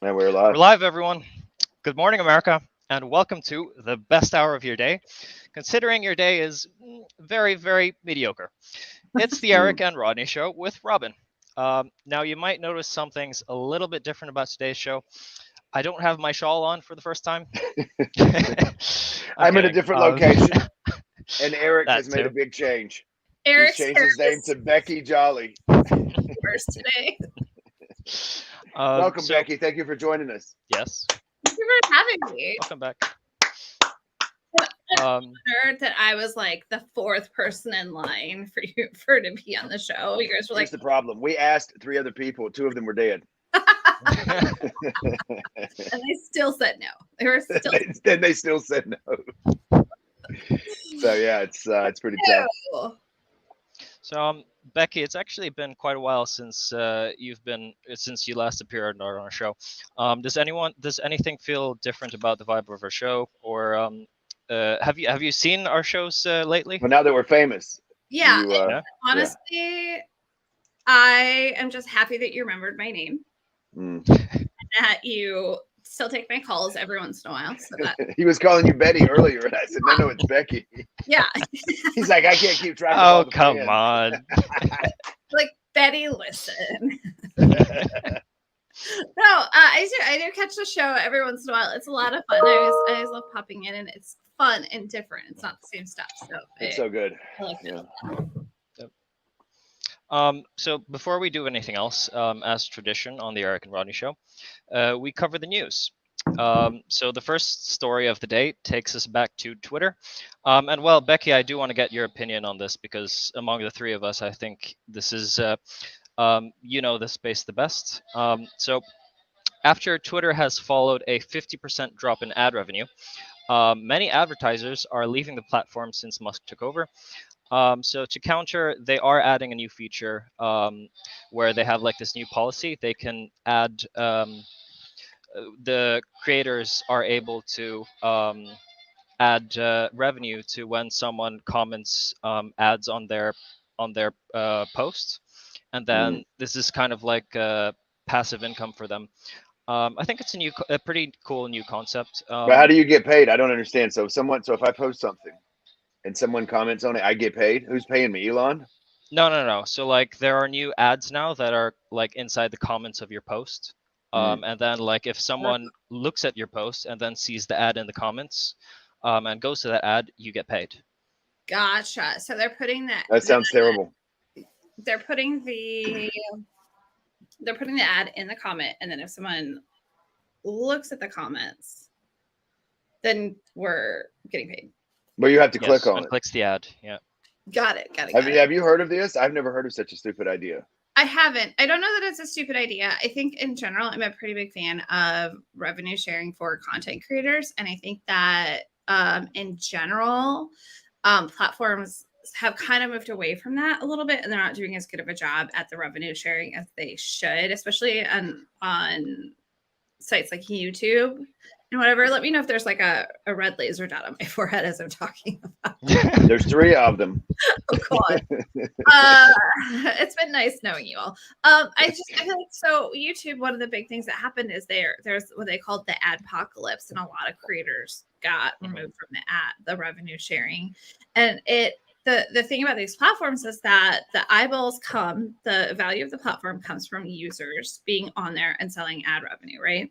And we're We're live. live, everyone. Good morning, America, and welcome to the best hour of your day, considering your day is very, very mediocre. It's the Mm. Eric and Rodney show with Robin. Now, you might notice some things a little bit different about today's show. I don't have my shawl on for the first time. I'm I'm in a kidding. different location, and Eric That has made a too. big change. He's Eric's changed hair his name is to Becky Jolly. worse today. Welcome, So, Becky. Thank you for joining us. yes, Thank you for having me. welcome back. I'm Um, honored that I was like the fourth person in line for you to be on the show. You guys were Here's like, the problem. We asked 3 other people. 2 of them were dead. and they still said no. They were still Then they still said no. So yeah, it's pretty tough. no. So, Becky, it's actually been quite a while since since you last appeared on our show. Does anything feel different about the vibe of our show, or have you seen our shows lately? Well, now that we're famous, do Yeah, you? Yeah. honestly, I am just happy that you remembered my name, Mm. that you still take my calls every once in a while. So that He was calling you Betty earlier, and I said, no, it's Becky. yeah, He's like, I can't keep track of all Oh, the come fans. on. like Betty, listen. No, I do catch the show every once in a while. It's a lot of fun. I always love popping in, and it's fun and different. It's not the same stuff. So It's so good. I like it. Yeah. So before we do anything else, as tradition on the Eric and Rodney show, we cover the news. So the first story of the day takes us back to Twitter. And well, Becky, I do want to get your opinion on this because among the three of us, I think this is, you know, the space the best. So after Twitter has followed a 50% drop in ad revenue, many advertisers are leaving the platform since Musk took over. So to counter, they are adding a new feature where they have like this new policy. They can add the creators are able to add revenue to when someone comments ads on their posts, and Mm. then this is kind of like passive income for them. I think it's a pretty cool new concept. But how do you get paid? I don't understand. So if I post something and someone comments on it, I get paid. Who's paying me? Elon? No, no, no. So like there are new ads now that are like inside the comments of your post. Mm. And then like if someone looks at your post and then sees the ad in the comments, and goes to that ad, you get paid. Gotcha. So they're putting That sounds terrible. they're putting the ad in the comment, and then if someone looks at the comments, then we're getting paid. But you have to click Yes, on and it. clicks the ad. Yeah. Got it. Got it. Have Got you, it. have you heard of this? I've never heard of such a stupid idea. I haven't. I don't know that it's a stupid idea. I think in general, I'm a pretty big fan of revenue sharing for content creators. And I think that in general, platforms have kind of moved away from that a little bit, and they're not doing as good of a job at the revenue sharing as they should, especially on sites like YouTube and whatever. Let me know if there's like a red laser dot on my forehead as I'm talking about. There's 3 of them. Oh God. It's been nice knowing you all. I feel like so YouTube, one of the big things that happened is there's what they called the adpocalypse, and a lot of creators got removed from the revenue sharing. And the thing about these platforms is that the value of the platform comes from users being on there and selling ad revenue, right?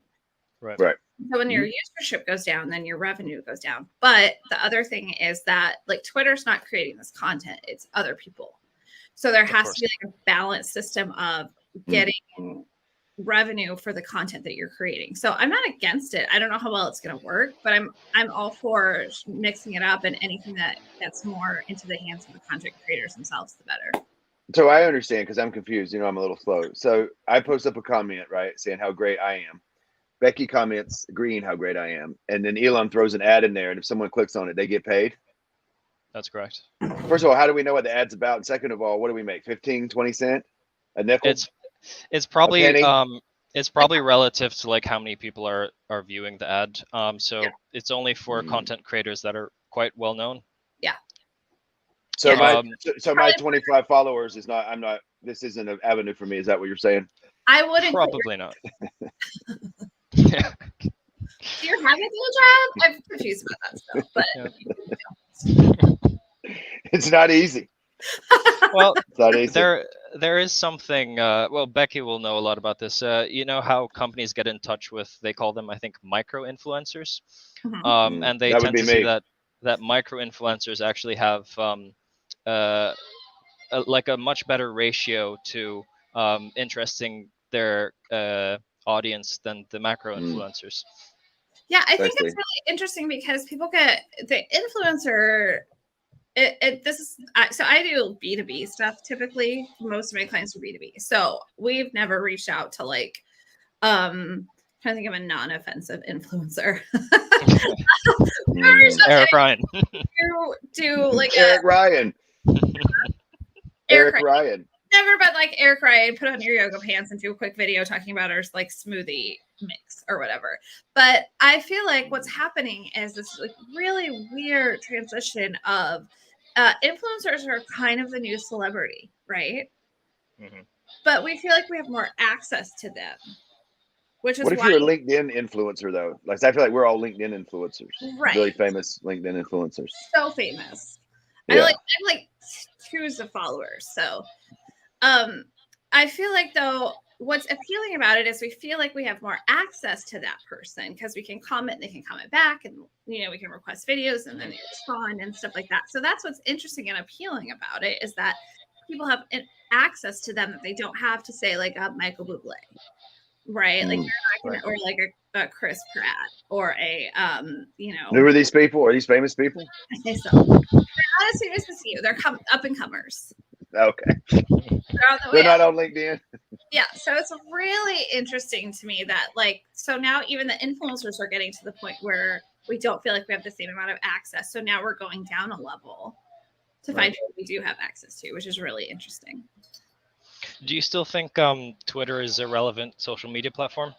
Right. Right. So when your usership goes down, then your revenue goes down. But the other thing is that like Twitter's not creating this content, it's other people. So there has to be like a balanced system of getting revenue for the content that you're creating. So I'm not against it. I don't know how well it's going to work, but I'm all for mixing it up, and anything that's more into the hands of the content creators themselves, the better. So I understand because I'm confused. You know, I'm a little slow. So I post up a comment, right, saying how great I am. Becky comments agreeing how great I am. And then Elon throws an ad in there. And if someone clicks on it, they get paid. That's correct. First of all, how do we know what the ad's about? And second of all, what do we make? 15, 20 cent? A nickel? It's probably penny? it's probably relative to like how many people are viewing the ad. So Yeah. it's only for content creators that are quite well known. Yeah. So Yeah. my 25 followers is not, this isn't an avenue for me. Is that what you're saying? I wouldn't Probably not. Yeah. Do you have a day job? I'm confused about that stuff, but It's not easy. Well, It's not easy. there is something. Well, Becky will know a lot about this. You know how companies get in touch with, they call them, I think, micro influencers, and they That would tend be to see me. that micro influencers actually have like a much better ratio to interesting their audience than the macro influencers. yeah, I think I it's see. really interesting because people get the influencer. This is so I do B2B stuff typically. Most of my clients are B2B, so we've never reached out to like trying to think of a non-offensive influencer. Eric Ryan. do like Eric Ryan. Eric Eric Ryan. Never, but like Eric Ryan, put on your yoga pants and do a quick video talking about our like smoothie mix or whatever. But I feel like what's happening is this like really weird transition of influencers are kind of the new celebrity, right? Mhm. But we feel like we have more access to them, which is What if why you're a LinkedIn influencer though? Like I feel like we're all LinkedIn influencers. Right. Really famous LinkedIn influencers. so famous. Yeah. I'm like twos of followers. So I feel like though what's appealing about it is we feel like we have more access to that person because we can comment, they can comment back, and we can request videos and then they respond and stuff like that. So that's what's interesting and appealing about it is that people have access to them that they don't have to say like a Michael Bublé, right? Like you're not gonna, or like a Chris Pratt or a Who are these people? Are these famous people? I say so. They're not as famous as you. They're up and comers. Okay. They're not on LinkedIn. Yeah, so it's really interesting to me that so now even the influencers are getting to the point where we don't feel like we have the same amount of access. So now we're going down a level to find what we do have access to, which is really interesting. Do you still think Twitter is a relevant social media platform?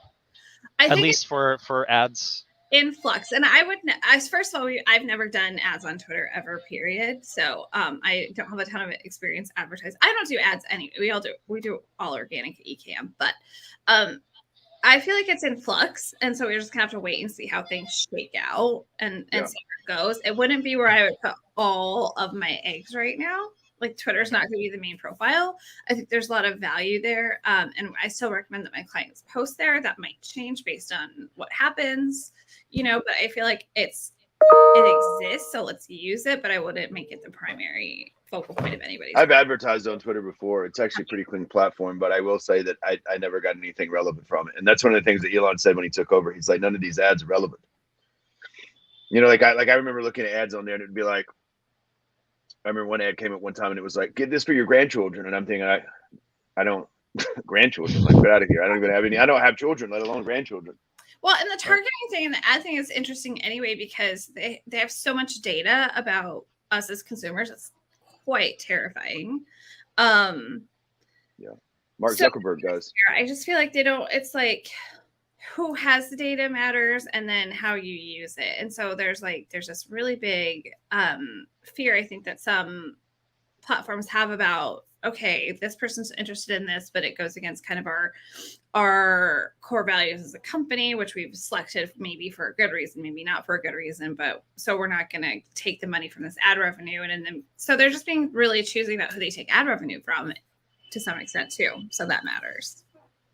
I think At least for ads? In flux, and I would, as first of all, I've never done ads on Twitter ever, period. So I don't have a ton of experience advertising. I don't do ads anyway. We do all organic eCam, but I feel like it's in flux, and so we're just gonna have to wait and see how things shake out and see where it goes. It wouldn't be where I would put all of my eggs right now. Like Twitter's not going to be the main profile. I think there's a lot of value there, and I still recommend that my clients post there. That might change based on what happens, But I feel like it exists, so let's use it. But I wouldn't make it the primary focal point of anybody's. I've advertised on Twitter before. It's actually a pretty clean platform, but I will say that I never got anything relevant from it. And that's one of the things that Elon said when he took over. He's like, none of these ads are relevant. I remember looking at ads on there, and it'd be like, I remember one ad came at one time, and it was like, "Get this for your grandchildren," and I'm thinking, I don't grandchildren. Like, get out of here. I don't even have any. I don't have children, let alone grandchildren. Well, and the targeting thing and the ad thing is interesting anyway because they have so much data about us as consumers. It's quite terrifying. Yeah, Mark Zuckerberg does. I just feel like they don't. It's like who has the data matters, and then how you use it. And so there's this really big fear. I think that some platforms have about, okay, this person's interested in this, but it goes against kind of our core values as a company, which we've selected maybe for a good reason, maybe not for a good reason, but so we're not going to take the money from this ad revenue. And then, so they're just being really choosy about who they take ad revenue from to some extent too. So that matters.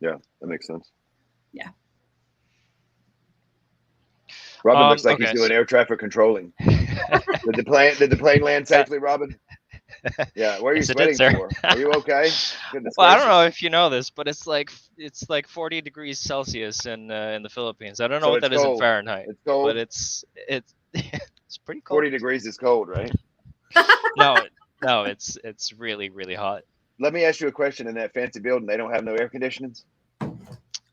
Yeah, that makes sense. Yeah. Robin looks like he's doing air traffic controlling. Did the plane land safely, Robin? Yeah, where are you sweating for? Are you okay? Goodness well, gracious. I don't know if you know this, but it's like 40 degrees Celsius in the Philippines. I don't know what that is in Fahrenheit. It's cold. But it's pretty cold. 40 degrees is cold, right? No, it's really, really hot. Let me ask you a question. In that fancy building, they don't have no air conditionings?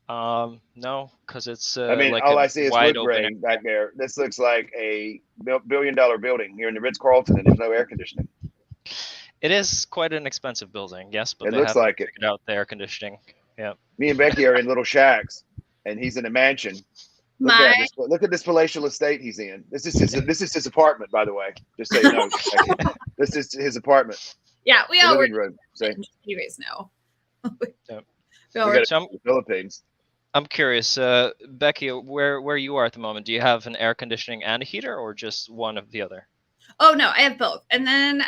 No, because it's like all I see is wood grain back there. This looks like a $1 billion building here in the Ritz-Carlton, and there's no air conditioning. It is quite an expensive building, yes, but it they looks have like it. Figured out the air conditioning. Yeah. Me and Becky are in little shacks, and he's in a mansion. Look at this palatial estate he's in. This is his apartment, by the way. Just so you know. This is his apartment. Yeah, we all living room. You guys know. Yep. We got the Philippines. I'm curious, Becky, where you are at the moment. Do you have an air conditioning and a heater, or just one of the other? Oh no, I have both. And then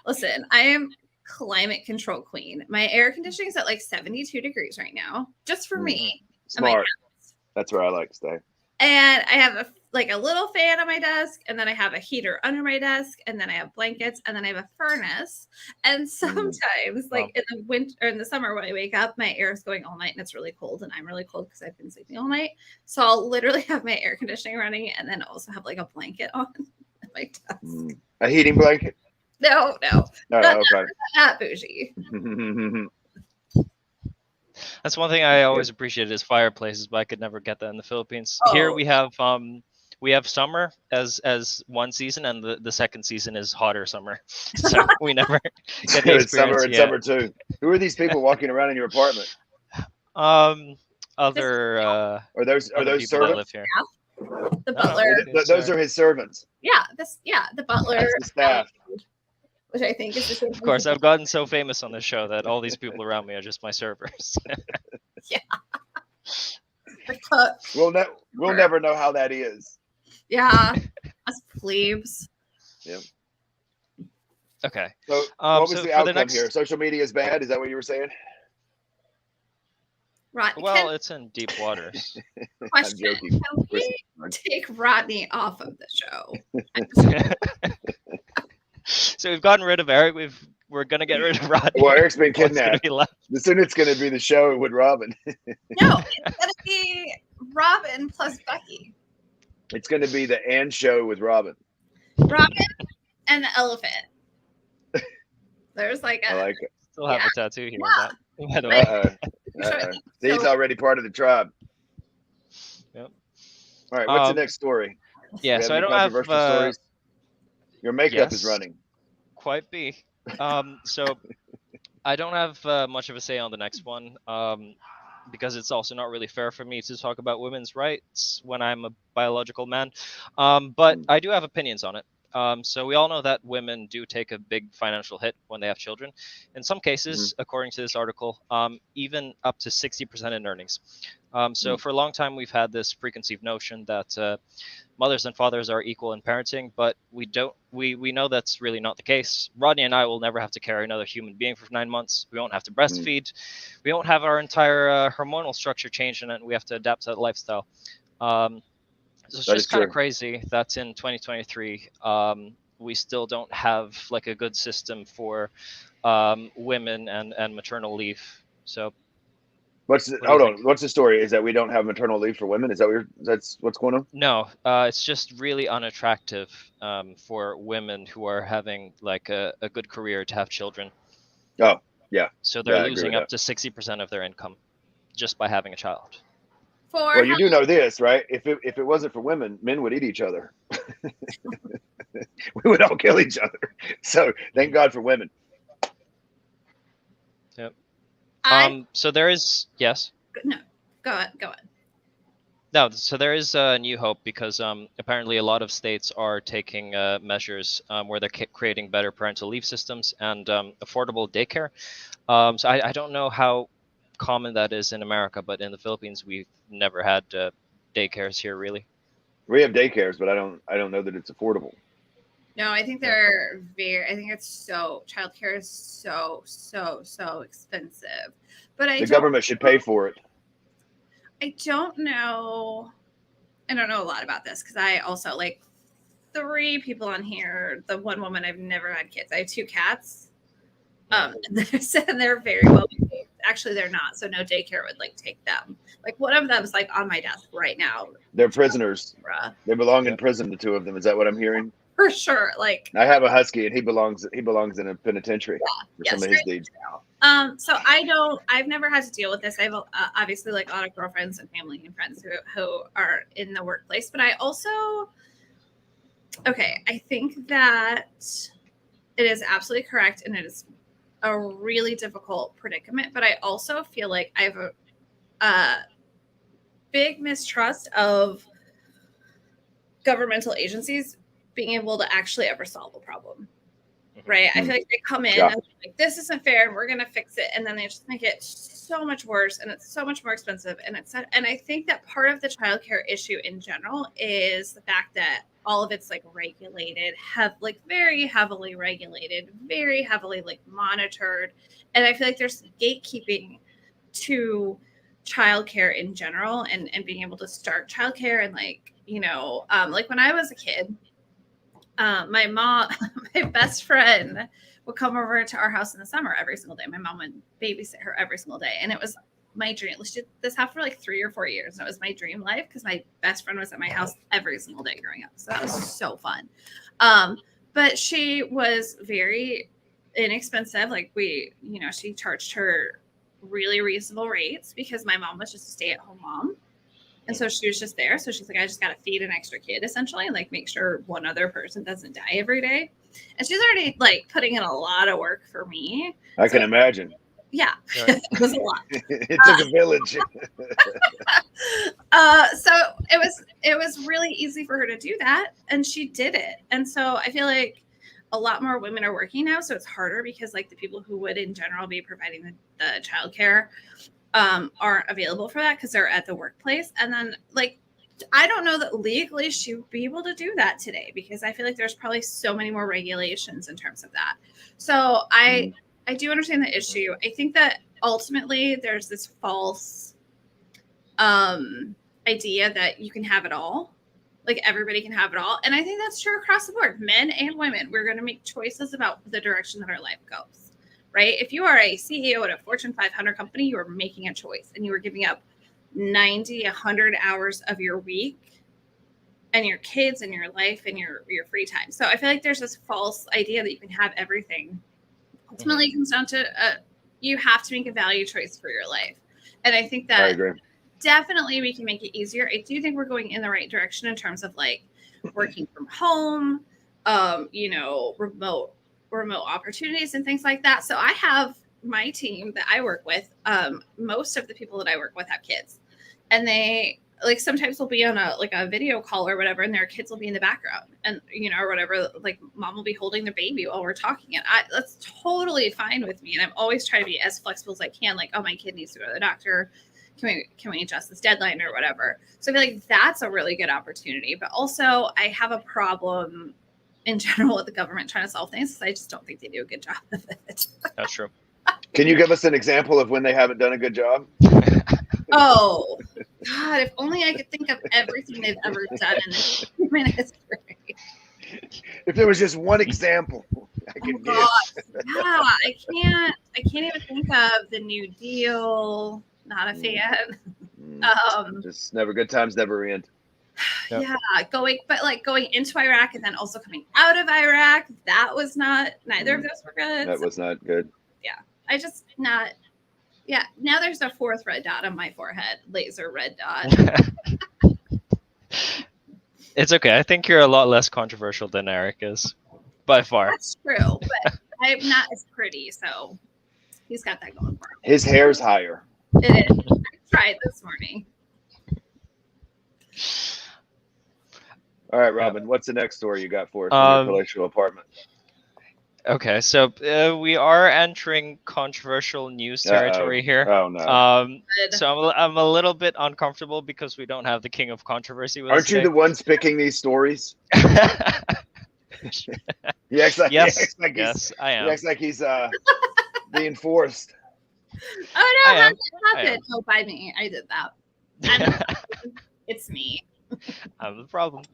listen, I am climate control queen. My air conditioning is at like 72 degrees right now, just for me. And my Smart. cats. That's where I like to stay. And I have a little fan on my desk, and then I have a heater under my desk, and then I have blankets, and then I have a furnace. And sometimes, like in the winter or in the summer, when I wake up, my air is going all night, and it's really cold, and I'm really cold because I've been sleeping all night. So I'll literally have my air conditioning running, and then also have like a blanket on at my desk. A heating blanket? No, Oh, okay. not bougie. That's one thing I always appreciated is fireplaces, but I could never get that in the Philippines. Here we have summer as one season, and the second season is hotter summer. So we never get the It's summer experience and yet. summer too. Who are these people walking around in your apartment? Other Are those people that servants? live here. The butler. Those are his servants. Yeah, the butler. That's the staff. Which I think is the same. Of course, I've gotten so famous on this show that all these people around me are just my servers. Yeah. We'll never know how that is. Yeah, us plebes. Yep. Okay. So what was the outcome here? Social media is bad. Is that what you were saying? Rodney, well, it's in deep waters. Question: can we take Rodney off of the show? So we've gotten rid of Eric. We're gonna get rid of Rodney. Well, Eric's been kidnapped. Soon it's gonna be the show with Robin. No, it's gonna be Robin plus Becky. It's gonna be the and show with Robin. Robin and the elephant. There's like I like it. Still have a tattoo here. Yeah. By the way. He's already part of the tribe. Yep. All right. What's the next story? Yeah. So I don't have stories. Your makeup is running. Quite be. So I don't have much of a say on the next one because it's also not really fair for me to talk about women's rights when I'm a biological man. But I do have opinions on it. So we all know that women do take a big financial hit when they have children. In some cases, according to this article, even up to 60% in earnings. So for a long time, we've had this preconceived notion that mothers and fathers are equal in parenting, but we know that's really not the case. Rodney and I will never have to carry another human being for 9 months. We won't have to breastfeed. We won't have our entire hormonal structure changed, and we have to adapt to that lifestyle. So it's just kind of crazy that in 2023 we still don't have like a good system for women and maternal leave. So what's the story? Is that we don't have maternal leave for women? Is that that's what's going on? No, it's just really unattractive for women who are having like a good career to have children. Oh, yeah. So they're losing up to 60% of their income just by having a child. Well, you do know this, right? If it wasn't for women, men would eat each other. We would all kill each other. So thank God for women. Yep. So there is No, go on. No, so there is a new hope because apparently a lot of states are taking measures where they're creating better parental leave systems and affordable daycare. So I don't know how common that is in America, but in the Philippines we've never had daycares here really. We have daycares, but I don't know that it's affordable. No, I think they're I think it's childcare is so expensive. But the government should pay for it. I don't know a lot about this because I also like 3 people on here. The one woman, I've never had kids. I have 2 cats. And they're very well behaved. Actually, they're not. So no daycare would like take them. Like one of them's like on my desk right now. They're prisoners. They belong in prison. The 2 of them. Is that what I'm hearing? For sure. Like I have a husky, and he belongs in a penitentiary for some of his deeds. So I've never had to deal with this. I have obviously like a lot of girlfriends and family and friends who are in the workplace, but I also, I think that it is absolutely correct. And it is a really difficult predicament, but I also feel like I have a big mistrust of governmental agencies being able to actually ever solve a problem. right? I feel like they come in and like, this isn't fair and we're going to fix it. And then they just make it so much worse and it's so much more expensive. And and I think that part of the childcare issue in general is the fact that all of it's like regulated, like very heavily regulated, very heavily like monitored. And I feel like there's gatekeeping to childcare in general and being able to start childcare. And like, like when I was a kid, my mom, my best friend would come over to our house in the summer every single day. My mom would babysit her every single day. And it was my dream. She did this happened for like 3 or 4 years. And it was my dream life because my best friend was at my house every single day growing up. So that was so fun. But she was very inexpensive. Like she charged her really reasonable rates because my mom was just a stay-at-home mom. And so she was just there. So she's like, I just got to feed an extra kid essentially, and like make sure one other person doesn't die every day. And she's already like putting in a lot of work for me. I can imagine. Yeah, it was a lot. It took a village. So it was really easy for her to do that. And she did it. And so I feel like a lot more women are working now. So it's harder because like the people who would in general be providing the childcare aren't available for that because they're at the workplace. And then like, I don't know that legally she would be able to do that today because I feel like there's probably so many more regulations in terms of that. So I do understand the issue. I think that ultimately there's this false idea that you can have it all. Like everybody can have it all. And I think that's true across the board. Men and women, we're going to make choices about the direction that our life goes. Right? If you are a CEO at a Fortune 500 company, you are making a choice and you are giving up 90, 100 hours of your week and your kids and your life and your free time. So I feel like there's this false idea that you can have everything. Ultimately, it comes down to you have to make a value choice for your life. And I think that I agree. Definitely we can make it easier. I do think we're going in the right direction in terms of like working from home, remote opportunities and things like that. So I have my team that I work with. Most of the people that I work with have kids, and they like sometimes we'll be on a video call or whatever, and their kids will be in the background and or whatever. Like mom will be holding their baby while we're talking, and that's totally fine with me. And I'm always trying to be as flexible as I can. Like, oh, my kid needs to go to the doctor. Can we adjust this deadline or whatever? So I feel like that's a really good opportunity. But also, I have a problem in general with the government trying to solve things because I just don't think they do a good job of it. That's true. Can you give us an example of when they haven't done a good job? Oh, God, if only I could think of everything they've ever done in human history. If there was just one example I could give. Yeah, I can't even think of the New Deal. Not a fan. Just never good times never end. Yep. Yeah, going into Iraq and then also coming out of Iraq, that was neither of those were good. That was not good. Yeah, I just not. Yeah, now there's a fourth red dot on my forehead, laser red dot. It's okay. I think you're a lot less controversial than Eric is, by far. That's true, but I'm not as pretty, so he's got that going for him. His hair's higher. It is. I tried this morning. All right, Robin, what's the next story you got for us in your palatial apartment? Okay, so we are entering controversial news territory here. Oh, no. So I'm a little bit uncomfortable because we don't have the king of controversy with us. Aren't you the ones picking these stories? He acts like, yes, I am. He acts like he's being forced. Oh, no, that happened. Oh, by me. I did that. It's me. I'm the problem.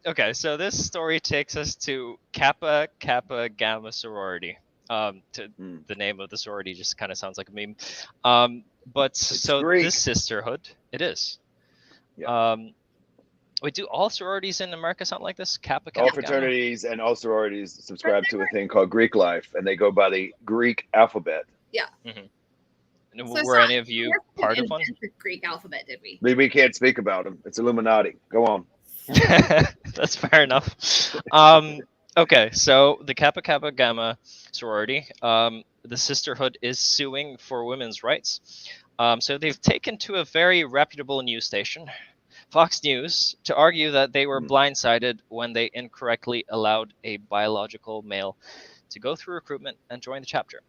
Okay, so this story takes us to Kappa Kappa Gamma sorority. The name of the sorority just kind of sounds like a meme. But so Greek. This sisterhood, it is. Yeah. Wait, do all sororities in America sound like this? Kappa Kappa All fraternities and all sororities subscribe to a thing called Greek life, and they go by the Greek alphabet. Yeah. Mm-hmm. So were any of you part of one? The Greek alphabet, did we? We can't speak about them. It's Illuminati. Go on. That's fair enough. Okay, so the Kappa Kappa Gamma sorority, the sisterhood is suing for women's rights. So they've taken to a very reputable news station, Fox News to argue that they were Hmm. blindsided when they incorrectly allowed a biological male to go through recruitment and join the chapter.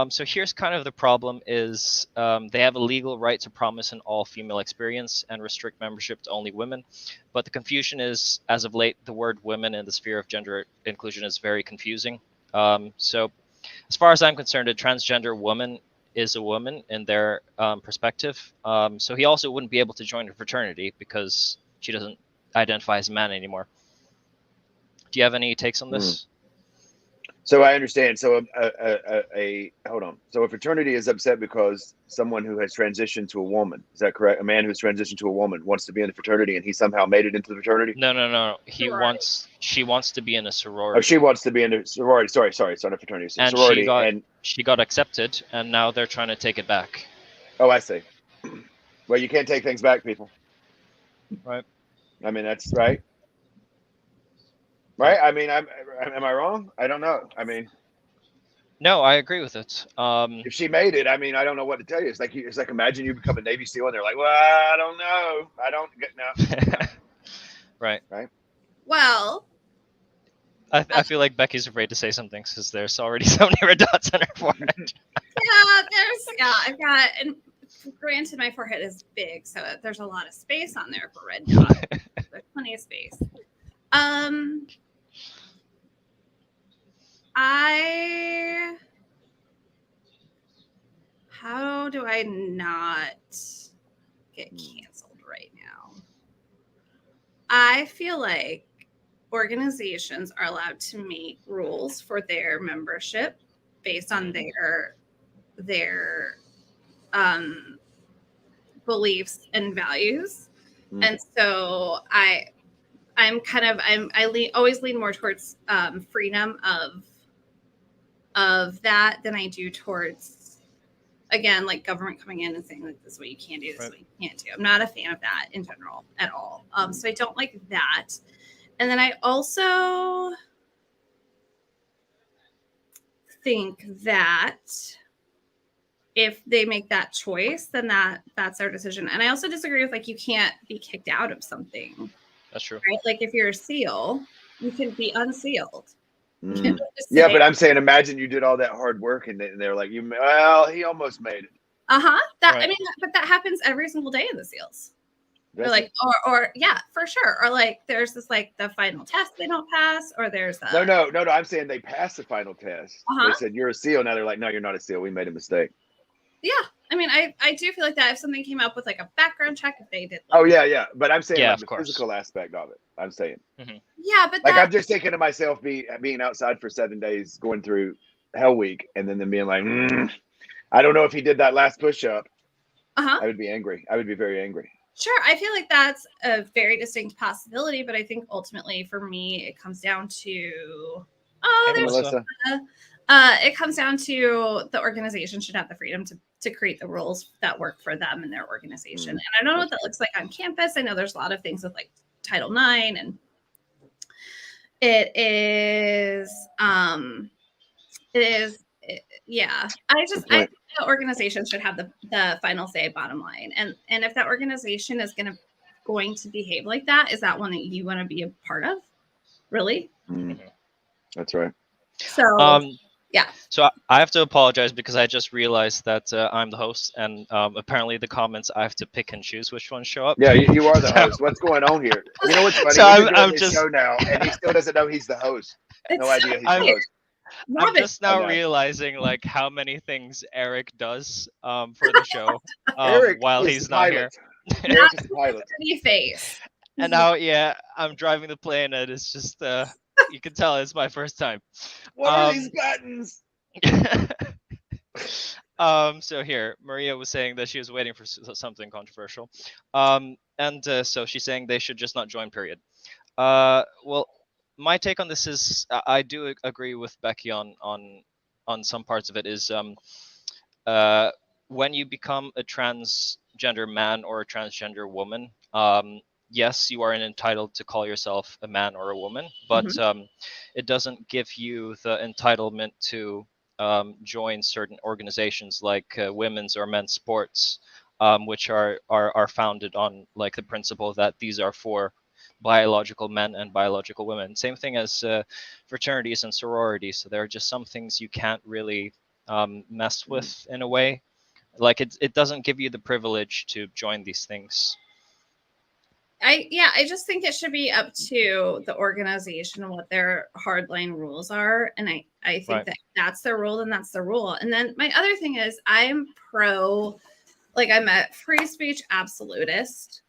So here's kind of the problem: is they have a legal right to promise an all-female experience and restrict membership to only women. But the confusion is, as of late, the word "women" in the sphere of gender inclusion is very confusing. So, as far as I'm concerned, a transgender woman is a woman in their perspective. So he also wouldn't be able to join a fraternity because she doesn't identify as a man anymore. Do you have any takes on this? So I understand. So hold on. So a fraternity is upset because someone who has transitioned to a woman, is that correct? A man who's transitioned to a woman wants to be in the fraternity, and he somehow made it into the fraternity. No. Sorority. She wants to be in a Oh, sorority. she wants to be in a sorority. Sorry, it's not a fraternity. It's a And sorority. she got accepted, and now they're trying to take it back. Oh, I see. Well, you can't take things back, people. Right. I mean, that's right. Right. I mean, am I wrong? I don't know. I mean, No, I agree with it. if she made it, I mean, I don't know what to tell you. It's like imagine you become a Navy SEAL and they're like, well, I don't know. I don't get no. Right. Well, I feel like Becky's afraid to say something because there's already so many red dots on her forehead. I've got, and granted, my forehead is big, so there's a lot of space on there for red dots. There's plenty of space. How do I not get canceled right now? I feel like organizations are allowed to make rules for their membership based on their beliefs and values. And so I always lean more towards freedom of that than I do towards, again, like government coming in and saying like this is what you can do, this is what you can't do. I'm not a fan of that in general at all. So I don't like that. And then I also think that if they make that choice, then that's their decision. And I also disagree with like you can't be kicked out of something. That's true. Right? Like if you're a SEAL, you can be unsealed. Yeah, but I'm saying, imagine you did all that hard work and they're like, he almost made it. I mean, but that happens every single day in the SEALs. They're like, or yeah, for sure. Or like, there's this like the final test they don't pass, or there's no. I'm saying they passed the final test. They said you're a SEAL. Now they're like, no, you're not a SEAL. We made a mistake. Yeah, I mean, I do feel like that if something came up with like a background check, if they did. Like, yeah, but I'm saying like the course. physical aspect of it. I'm saying. Yeah, but like I'm just thinking to myself, being outside for 7 days, going through Hell Week, and then them being like, I don't know if he did that last push-up. I would be angry. I would be very angry. Sure, I feel like that's a very distinct possibility, but I think ultimately for me, it comes down to Melissa. It comes down to the organization should have the freedom to create the rules that work for them and their organization. And I don't know what that looks like on campus. I know there's a lot of things with like Title IX, and it is yeah. I think the organization should have the final say, bottom line. And if that organization is going to behave like that, is that one that you want to be a part of? Really? That's right. So yeah. So I have to apologize because I just realized that I'm the host, and apparently the comments I have to pick and choose which ones show up. Yeah, you are the host. What's going on here? You know what's funny? So I'm just show now, and he still doesn't know he's the host. No idea he's the host. I'm just now realizing like how many things Eric does for the show while he's not here. Eric is the pilot. Pretty face. And now, I'm driving the plane, and it's just you can tell it's my first time. What are these buttons? So here, Maria was saying that she was waiting for something controversial, and so she's saying they should just not join. Period. Well, my take on this is I do agree with Becky on some parts of it. Is when you become a transgender man or a transgender woman, yes, you are entitled to call yourself a man or a woman, but it doesn't give you the entitlement to join certain organizations like women's or men's sports, which are founded on like the principle that these are for biological men and biological women. Same thing as fraternities and sororities. So there are just some things you can't really mess with in a way. Like it doesn't give you the privilege to join these things. I just think it should be up to the organization and what their hardline rules are. And I think Right. that that's their rule, and that's the rule. And then my other thing is I'm a free speech absolutist.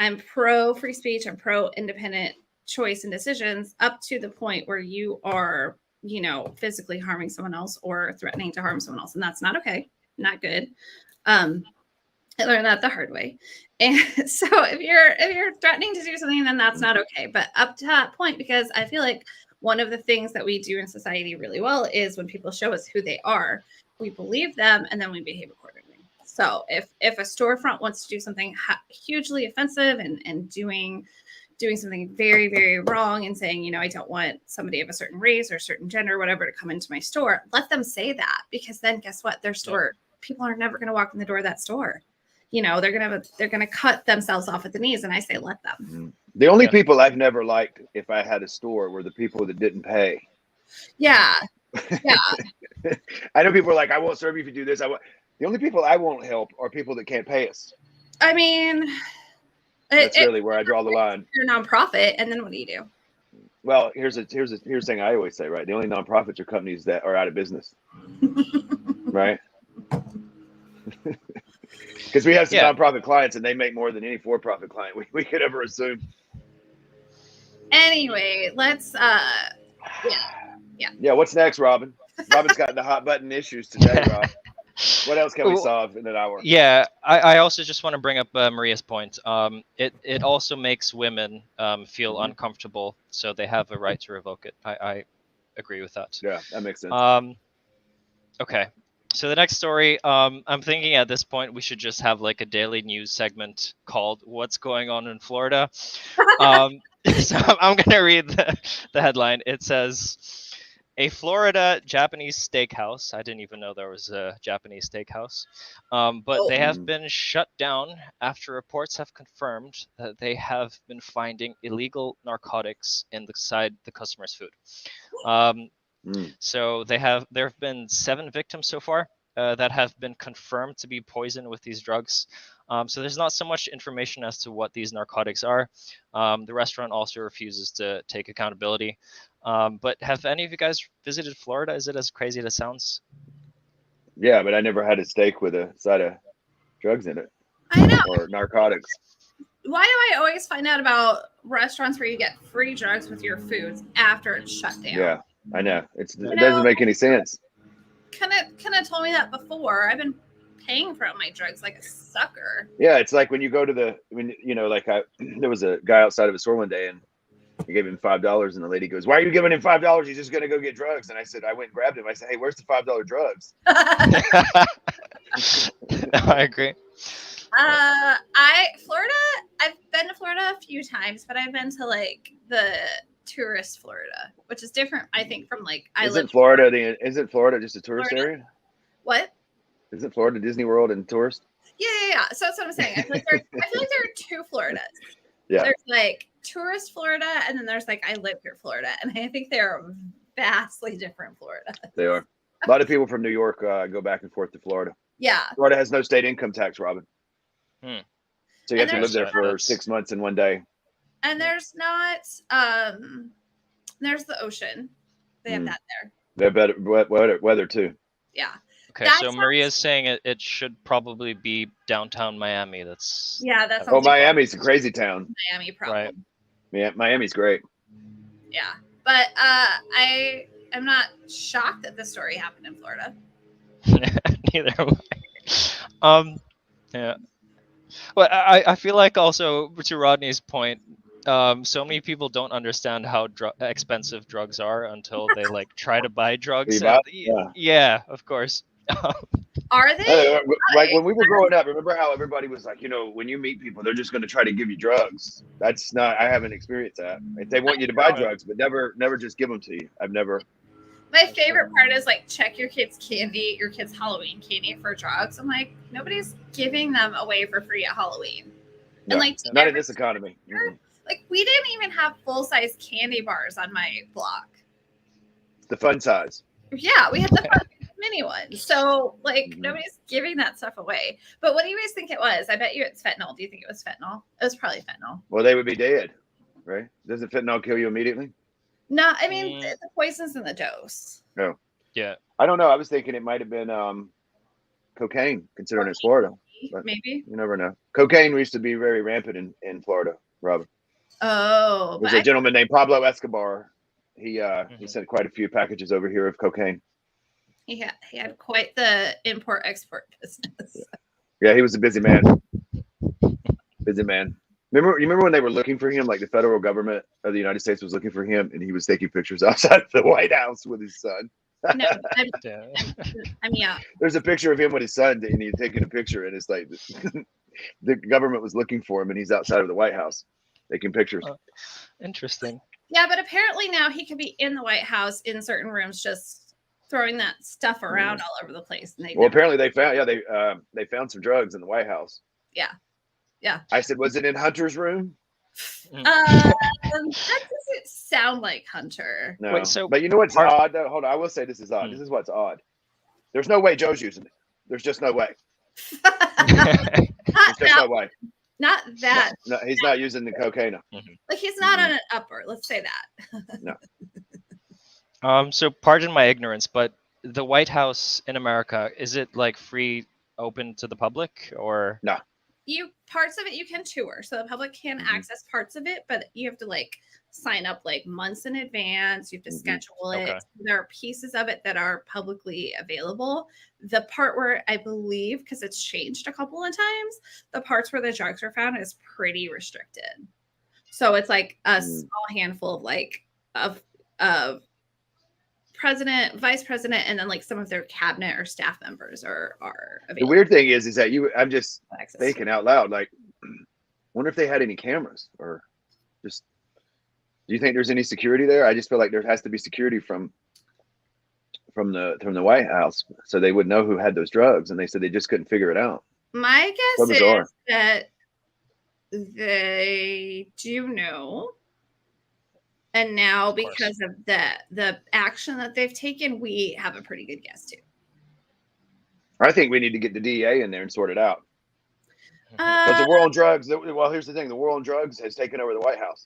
I'm pro free speech. I'm pro independent choice and decisions up to the point where you are, physically harming someone else or threatening to harm someone else. And that's not okay. Not good. I learned that the hard way. And so if you're threatening to do something, then that's not okay. But up to that point, because I feel like one of the things that we do in society really well is when people show us who they are, we believe them and then we behave accordingly. So if a storefront wants to do something hugely offensive and doing something very, very wrong and saying, I don't want somebody of a certain race or a certain gender or whatever to come into my store, let them say that, because then guess what? Their store, people are never going to walk in the door of that store. They're gonna cut themselves off at the knees, and I say let them. The only people I've never liked, if I had a store, were the people that didn't pay. Yeah. I know people are like, I won't serve you if you do this. The only people I won't help are people that can't pay us. I mean, that's really where I draw the line. You're a nonprofit, and then what do? Well, here's the thing I always say, right? The only nonprofits are companies that are out of business, right? Because we have some nonprofit clients and they make more than any for-profit client we could ever assume. Anyway, let's what's next, Robin? Robin's got the hot button issues today, Rob. What else can we solve in an hour? Yeah, I also just want to bring up Maria's point. It also makes women feel uncomfortable, so they have a right to revoke it. I agree with that. Yeah, that makes sense. Okay. So the next story, I'm thinking at this point we should just have like a daily news segment called "What's Going On in Florida." So I'm gonna read the headline. It says, "A Florida Japanese steakhouse." I didn't even know there was a Japanese steakhouse, but they have been shut down after reports have confirmed that they have been finding illegal narcotics inside the customer's food. So there have been 7 victims so far that have been confirmed to be poisoned with these drugs. So there's not so much information as to what these narcotics are. The restaurant also refuses to take accountability. But have any of you guys visited Florida? Is it as crazy as it sounds? Yeah, but I never had a steak with a side of drugs in it. I know. Or narcotics. Why do I always find out about restaurants where you get free drugs with your foods after it's shut down? Yeah. I know. It doesn't make any sense. Kind of told me that before. I've been paying for all my drugs like a sucker. Yeah, it's like when you go to there was a guy outside of a store one day and I gave him $5 and the lady goes, "Why are you giving him $5? He's just gonna go get drugs." And I said, I went and grabbed him. I said, "Hey, where's the $5 drugs?" I agree. Florida, I've been to Florida a few times, but I've been to like the tourist Florida, which is different, I think, from like Isn't Florida just a tourist area? What? Isn't Florida Disney World and tourist? Yeah. So that's what I'm saying. I feel like there are 2 Floridas. Yeah. There's like tourist Florida, and then there's like I live here Florida, and I think they're vastly different Florida. They are. A lot of people from New York go back and forth to Florida. Yeah. Florida has no state income tax, Robin. So you have to live there for 6 months in one day. And there's not there's the ocean. They have that there. They have better weather too. Yeah. Okay, so Maria's saying it should probably be downtown Miami. That's Miami's a crazy town. Miami problem. Right. Yeah, Miami's great. Yeah, but I'm not shocked that this story happened in Florida. Neither am I. Yeah. Well, I feel like also to Rodney's point, so many people don't understand how expensive drugs are until they like try to buy drugs. Yeah, of course. Are they? Like when we were growing up, remember how everybody was like, when you meet people, they're just going to try to give you drugs. I haven't experienced that. They want you to buy drugs, but never just give them to you. I've never. My favorite part is like check your kids' candy, your kids' Halloween candy for drugs. I'm like, nobody's giving them away for free at Halloween. No, And like not in this economy. like we didn't even have full-size candy bars on my block. The fun size. Yeah, we had the fun mini ones. So like nobody's giving that stuff away. But what do you guys think it was? I bet you it's fentanyl. Do you think it was fentanyl? It was probably fentanyl. Well, they would be dead, right? Doesn't fentanyl kill you immediately? No, I mean the poison's in the dose. No. Yeah. I don't know. I was thinking it might have been cocaine, considering it's Florida. But maybe. You never know. Cocaine used to be very rampant in Florida, Robin. Oh. There's a gentleman named Pablo Escobar. He sent quite a few packages over here of cocaine. He had quite the import-export business. Yeah, he was a busy man. Busy man. You remember when they were looking for him, like the federal government of the United States was looking for him, and he was taking pictures outside the White House with his son? No, I'm yeah. There's a picture of him with his son, and he's taking a picture, and it's like the government was looking for him, and he's outside of the White House taking pictures. Interesting. Yeah, but apparently now he can be in the White House in certain rooms, just throwing that stuff around all over the place. And apparently they found some drugs in the White House. Yeah. I said, was it in Hunter's room? That doesn't sound like Hunter. No. Wait, so but you know what's odd though? Hold on, I will say this is odd. This is what's odd. There's no way Joe's using it. There's just no way. There's just no way. Not that. No, he's not using the cocaine. Like he's not on an upper. Let's say that. No. So pardon my ignorance, but the White House in America, is it like free, open to the public, or no? Parts of it you can tour, so the public can access parts of it, but you have to like sign up like months in advance. You have to schedule it. Okay. There are pieces of it that are publicly available. The part where I believe, because it's changed a couple of times, the parts where the drugs are found is pretty restricted. So it's like a small handful of like of president, vice president, and then like some of their cabinet or staff members are available. The weird thing is that I'm just thinking out loud, like, wonder if they had any cameras or just. Do you think there's any security there? I just feel like there has to be security from the White House, so they would know who had those drugs, and they said they just couldn't figure it out. My guess is that they do know. And now, because of the action that they've taken, we have a pretty good guess too. I think we need to get the DEA in there and sort it out. Because the war on drugs. Well, here's the thing: the war on drugs has taken over the White House.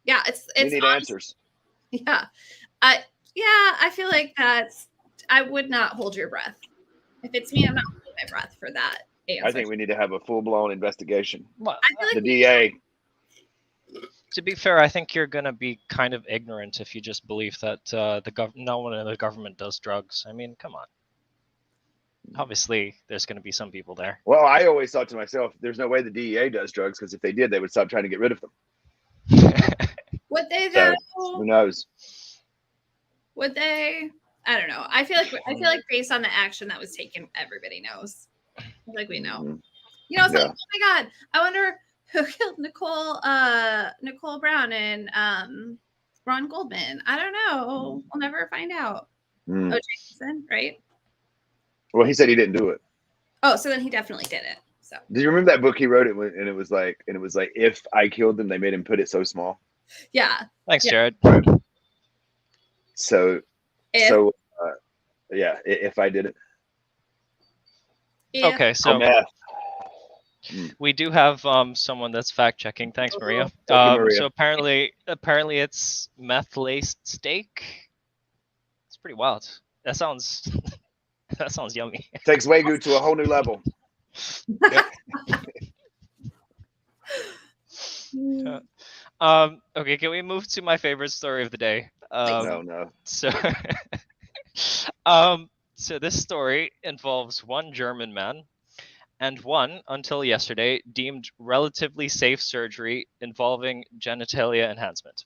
Yeah, it's. We need answers. Yeah, I feel like that's. I would not hold your breath. If it's me, I'm not holding my breath for that answer. I think we need to have a full-blown investigation. Well, I feel like the DA. To be fair, I think you're gonna be kind of ignorant if you just believe that no one in the government does drugs. I mean, come on. Obviously, there's gonna be some people there. Well, I always thought to myself, "There's no way the DEA does drugs, because if they did, they would stop trying to get rid of them." Would they though? So, who knows? Would they? I don't know. I feel like based on the action that was taken, everybody knows. I feel like we know. You know, it's like, oh my God, I wonder who killed Nicole Brown and Ron Goldman. I don't know. We'll never find out. O.J. Simpson, right? Well, he said he didn't do it. Oh, so then he definitely did it. So did you remember that book he wrote? And it was like, if I killed them, they made him put it so small. Yeah. Thanks, Jared. So if I did it. Yeah. Okay, so we do have someone that's fact checking. Thanks, Maria. Maria. So apparently it's meth laced steak. It's pretty wild. That sounds yummy. Takes Wagyu to a whole new level. Okay, can we move to my favorite story of the day? No. So, so this story involves one German man and one, until yesterday, deemed relatively safe surgery involving genitalia enhancement.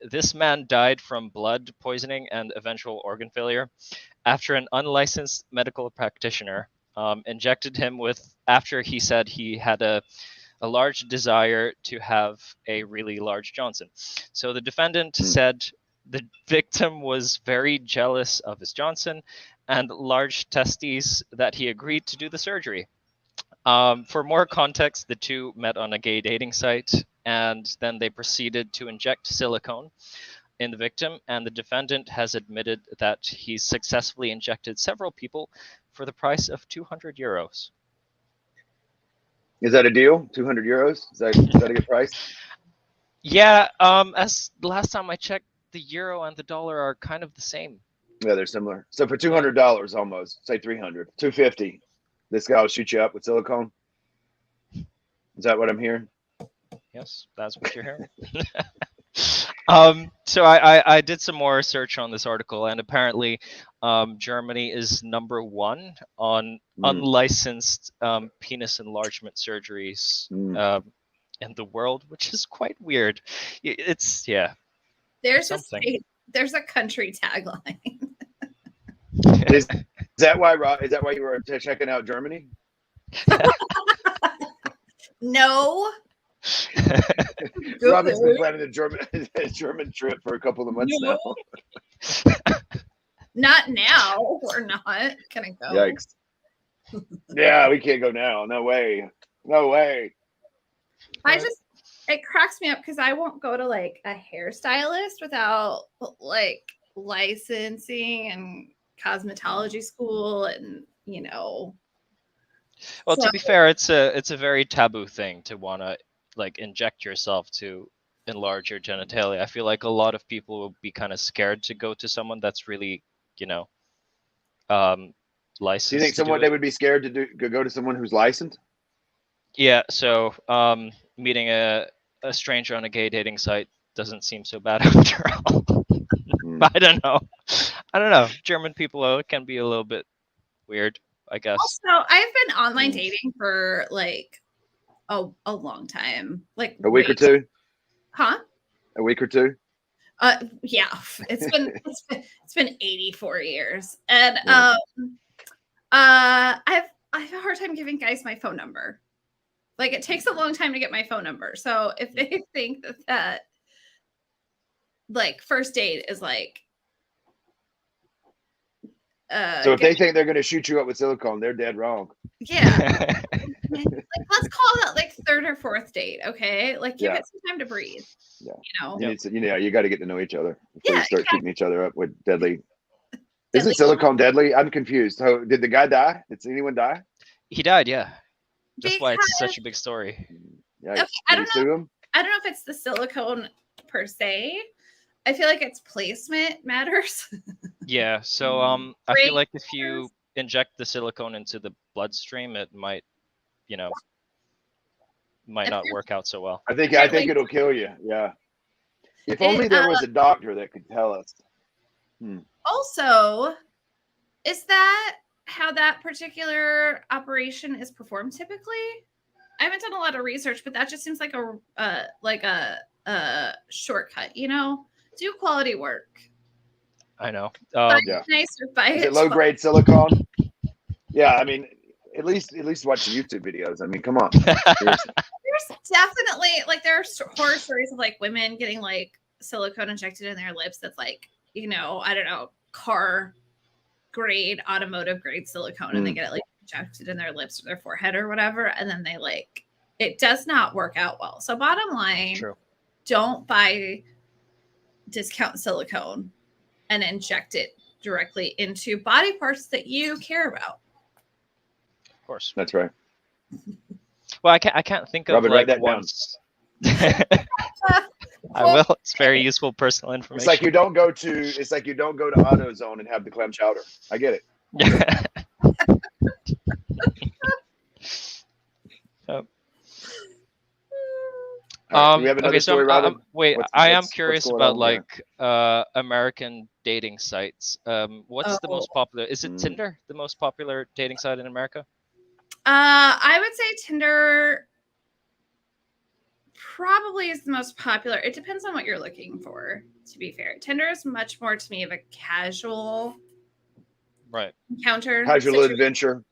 This man died from blood poisoning and eventual organ failure after an unlicensed medical practitioner injected him with, after he said he had a large desire to have a really large Johnson. So the defendant said The victim was very jealous of his Johnson and large testes that he agreed to do the surgery. For more context, the two met on a gay dating site, and then they proceeded to inject silicone in the victim, and the defendant has admitted that he successfully injected several people for the price of 200 euros. Is that a deal? 200 euros? Is that a good price? Yeah, as the last time I checked, the euro and the dollar are kind of the same. Yeah, they're similar. So for $200 almost, say 300, 250, this guy will shoot you up with silicone. Is that what I'm hearing? Yes, that's what you're hearing. So I did some more research on this article, and apparently Germany is number one on unlicensed penis enlargement surgeries in the world, which is quite weird. It's There's something. There's a country tagline. Is that why you were checking out Germany? No. Robin's been planning a German trip for a couple of months now. Not now. We're not gonna go. Yikes. Yeah, we can't go now. No way. No way. It cracks me up because I won't go to like a hairstylist without like licensing and cosmetology school, and Well, to be fair, it's a very taboo thing to want to like inject yourself to enlarge your genitalia. I feel like a lot of people will be kind of scared to go to someone that's really, licensed. Do you think they would be scared to go to someone who's licensed? Yeah. So meeting a stranger on a gay dating site doesn't seem so bad after all. I don't know. German people can be a little bit weird, I guess. Also, I've been online dating for like a long time, like a week or two. Huh? A week or two. Yeah, it's been 84 years, and I have a hard time giving guys my phone number. Like, it takes a long time to get my phone number. So if they think that like first date is like, so if they think they're going to shoot you up with silicone, they're dead wrong. Yeah. Like, let's call that like third or fourth date, okay? Like, give it some time to breathe. Yeah. You got to get to know each other before you start shooting each other up with deadly. Isn't silicone deadly? I'm confused. So did the guy die? Did anyone die? He died. Yeah. That's why it's such a big story. Yeah. Okay, I don't know if it's the silicone per se. I feel like its placement matters. Yeah. So I feel like if you inject the silicone into the bloodstream, it might not work out so well. I think it'll kill you. Yeah. If only there was a doctor that could tell us. Also, is that how that particular operation is performed typically? I haven't done a lot of research, but that just seems like a shortcut, Do quality work. I know. Nice or buy is it low grade silicone? Yeah, I mean, at least watch the YouTube videos. I mean, come on. There's definitely there are horror stories of like women getting like silicone injected in their lips. That's like, I don't know, car grade, automotive grade silicone, and they get it like injected in their lips or their forehead or whatever, and then they it does not work out well. So bottom line, don't buy discount silicone and inject it directly into body parts that you care about. Of course, that's right. Well, I can't think of Robert, like write that once. I will. It's very useful personal information. It's like you don't go to AutoZone and have the clam chowder. I get it. Yeah. Do we have another story, Robin? Wait, I am curious about American dating sites. What's the most popular? Is it Tinder, the most popular dating site in America? I would say Tinder probably is the most popular. It depends on what you're looking for, to be fair. Tinder is much more to me of a casual encounter. Casual adventure.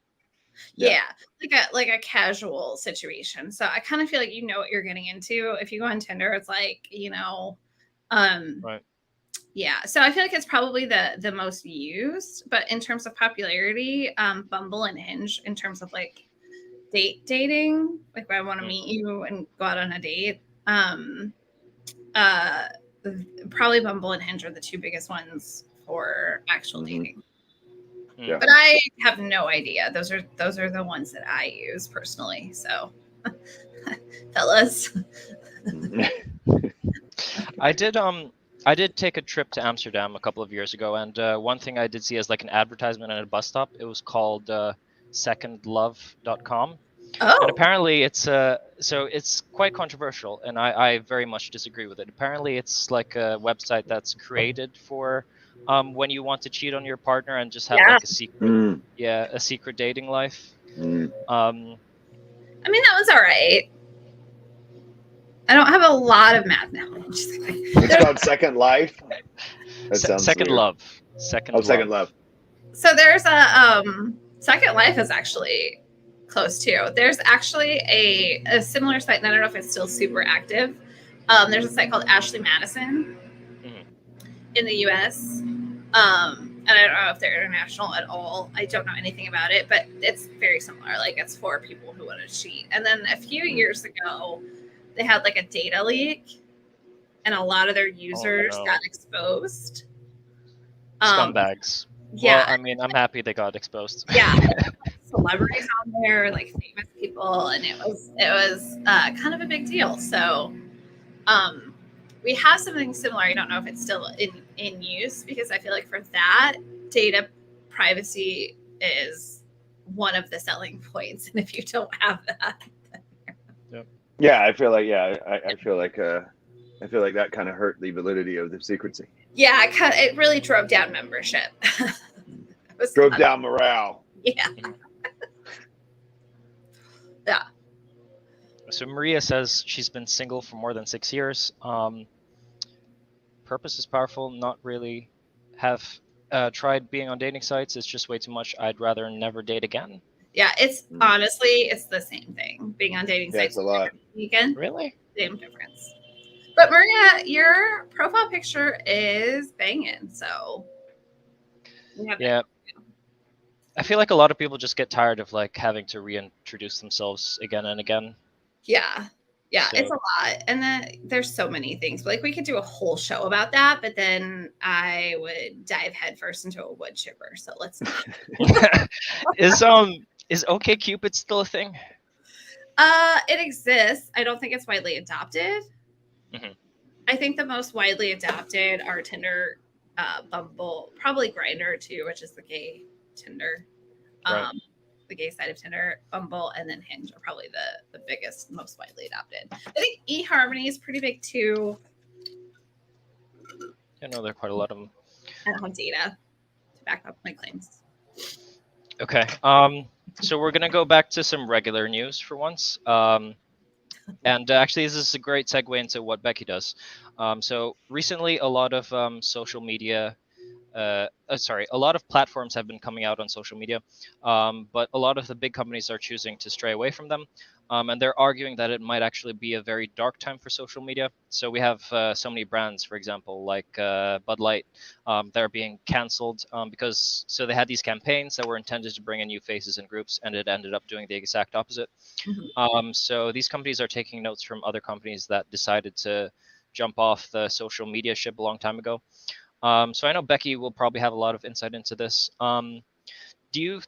Yeah, like a casual situation. So I kind of feel like you know what you're getting into. If you go on Tinder, it's like, Yeah, so I feel like it's probably the most used, but in terms of popularity, Bumble and Hinge, in terms of like dating, like I want to meet you and go out on a date. Uh, Probably Bumble and Hinge are the two biggest ones for actual dating. Yeah. But I have no idea. Those are the ones that I use personally. So, fellas, I did take a trip to Amsterdam a couple of years ago, and one thing I did see as like an advertisement at a bus stop. It was called secondlove.com. oh, And apparently it's so it's quite controversial, and I very much disagree with it. Apparently it's like a website that's created for when you want to cheat on your partner and just have like a secret a secret dating life. I mean that was all right. I don't have a lot of math knowledge. It's called Second Life. That sounds Second weird. Love. Second Love. So there's a Second Life is actually close too. There's actually a similar site, and I don't know if it's still super active. There's a site called Ashley Madison in the US. And I don't know if they're international at all. I don't know anything about it, but it's very similar. Like it's for people who want to cheat. And then a few years ago, they had like a data leak, and a lot of their users got exposed. Scumbags. Yeah. Well, I mean, I'm happy they got exposed. Yeah. Celebrities on there, like famous people, and it was kind of a big deal. So we have something similar. I don't know if it's still in use, because I feel like for that, data privacy is one of the selling points, and if you don't have that, yeah, I feel like I feel like that kind of hurt the validity of the secrecy. Yeah, it really drove down membership. Drove down morale. Yeah. Yeah. So Maria says she's been single for more than 6 years. Purpose is powerful. Not really have tried being on dating sites. It's just way too much. I'd rather never date again. Yeah, it's honestly, it's the same thing. Being on dating sites a lot. Weekend, really? Same difference. But Maria, your profile picture is banging. So yeah. I feel like a lot of people just get tired of like having to reintroduce themselves again and again. Yeah. Yeah, so it's a lot. And then there's so many things. Like we could do a whole show about that, but then I would dive headfirst into a wood chipper. So let's not. Is OkCupid still a thing? It exists. I don't think it's widely adopted. Mm-hmm. I think the most widely adopted are Tinder, Bumble, probably Grindr too, which is the gay Tinder. Right. The gay side of Tinder, Bumble, and then Hinge are probably the biggest, most widely adopted. I think eHarmony is pretty big too. I know there are quite a lot of them. I don't have data to back up my claims. Okay. So we're gonna go back to some regular news for once. And actually, this is a great segue into what Becky does. So recently, a lot of social media. A lot of platforms have been coming out on social media, but a lot of the big companies are choosing to stray away from them, and they're arguing that it might actually be a very dark time for social media. So we have so many brands, for example, like Bud Light, that are being canceled because they had these campaigns that were intended to bring in new faces and groups, and it ended up doing the exact opposite. Mm-hmm. So these companies are taking notes from other companies that decided to jump off the social media ship a long time ago. So I know Becky will probably have a lot of insight into this. Do you